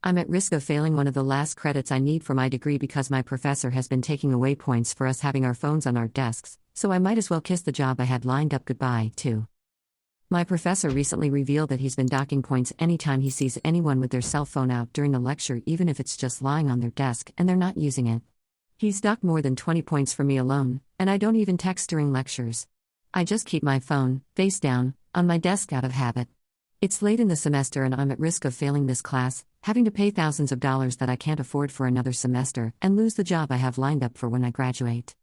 I'm at risk of failing one of the last credits I need for my degree because my professor has been taking away points for us having our phones on our desks, so I might as well kiss the job I had lined up goodbye to. My professor recently revealed that he's been docking points anytime he sees anyone with their cell phone out during a lecture, even if it's just lying on their desk and they're not using it. He's docked more than 20 points for me alone, and I don't even text during lectures. I just keep my phone, face down, on my desk out of habit. It's late in the semester and I'm at risk of failing this class, having to pay thousands of dollars that I can't afford for another semester, and lose the job I have lined up for when I graduate.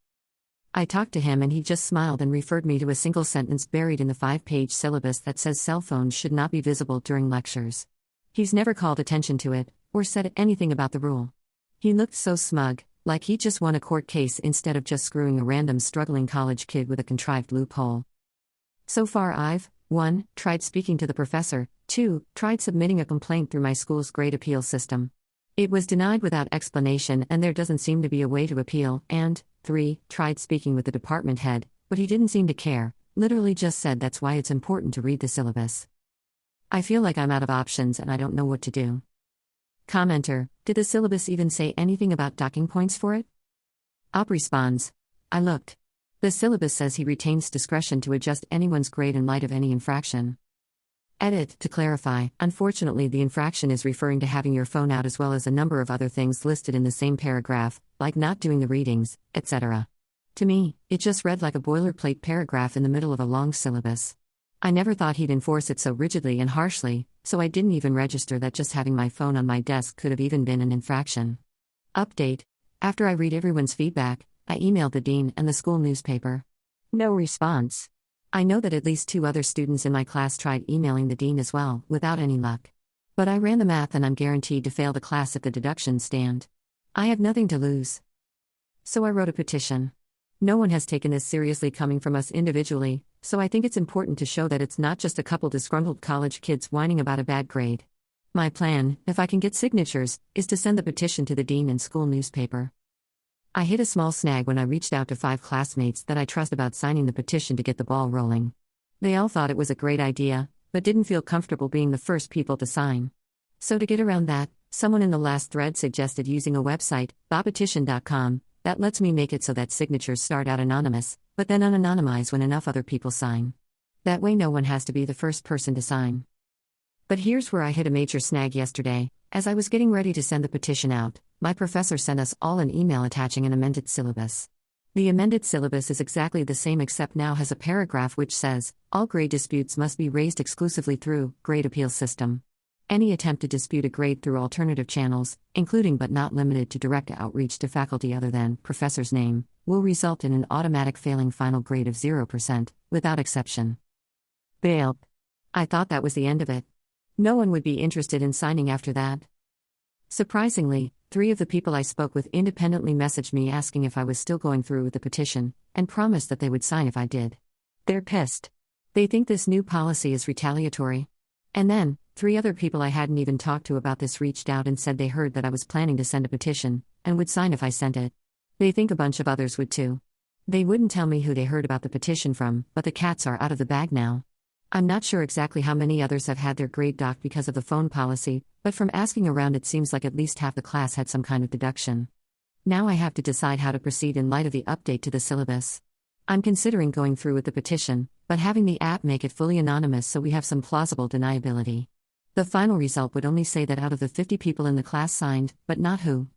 I talked to him and he just smiled and referred me to a single sentence buried in the 5-page syllabus that says cell phones should not be visible during lectures. He's never called attention to it, or said anything about the rule. He looked so smug, like he just won a court case instead of just screwing a random struggling college kid with a contrived loophole. So far I've 1. Tried speaking to the professor. 2. Tried submitting a complaint through my school's grade appeal system. It was denied without explanation and there doesn't seem to be a way to appeal, and 3. Tried speaking with the department head, but he didn't seem to care, literally just said that's why it's important to read the syllabus. I feel like I'm out of options and I don't know what to do. Commenter: did the syllabus even say anything about docking points for it? Op responds: I looked. The syllabus says he retains discretion to adjust anyone's grade in light of any infraction. Edit: to clarify, unfortunately the infraction is referring to having your phone out as well as a number of other things listed in the same paragraph, like not doing the readings, etc. To me, it just read like a boilerplate paragraph in the middle of a long syllabus. I never thought he'd enforce it so rigidly and harshly, so I didn't even register that just having my phone on my desk could have even been an infraction. Update: after I read everyone's feedback, I emailed the dean and the school newspaper. No response. I know that at least 2 other students in my class tried emailing the dean as well, without any luck. But I ran the math and I'm guaranteed to fail the class if the deductions stand. I have nothing to lose. So I wrote a petition. No one has taken this seriously coming from us individually, so I think it's important to show that it's not just a couple disgruntled college kids whining about a bad grade. My plan, if I can get signatures, is to send the petition to the dean and school newspaper. I hit a small snag when I reached out to 5 classmates that I trust about signing the petition to get the ball rolling. They all thought it was a great idea, but didn't feel comfortable being the first people to sign. So to get around that, someone in the last thread suggested using a website, bopetition.com, that lets me make it so that signatures start out anonymous, but then unanonymize when enough other people sign. That way no one has to be the first person to sign. But here's where I hit a major snag yesterday. As I was getting ready to send the petition out, my professor sent us all an email attaching an amended syllabus. The amended syllabus is exactly the same except now has a paragraph which says, all grade disputes must be raised exclusively through grade appeal system. Any attempt to dispute a grade through alternative channels, including but not limited to direct outreach to faculty other than professor's name, will result in an automatic failing final grade of 0%, without exception. Bailed. I thought that was the end of it. No one would be interested in signing after that. Surprisingly, 3 of the people I spoke with independently messaged me asking if I was still going through with the petition, and promised that they would sign if I did. They're pissed. They think this new policy is retaliatory. And then, 3 other people I hadn't even talked to about this reached out and said they heard that I was planning to send a petition, and would sign if I sent it. They think a bunch of others would too. They wouldn't tell me who they heard about the petition from, but the cats are out of the bag now. I'm not sure exactly how many others have had their grade docked because of the phone policy, but from asking around it seems like at least half the class had some kind of deduction. Now I have to decide how to proceed in light of the update to the syllabus. I'm considering going through with the petition, but having the app make it fully anonymous so we have some plausible deniability. The final result would only say that out of the 50 people in the class signed, but not who.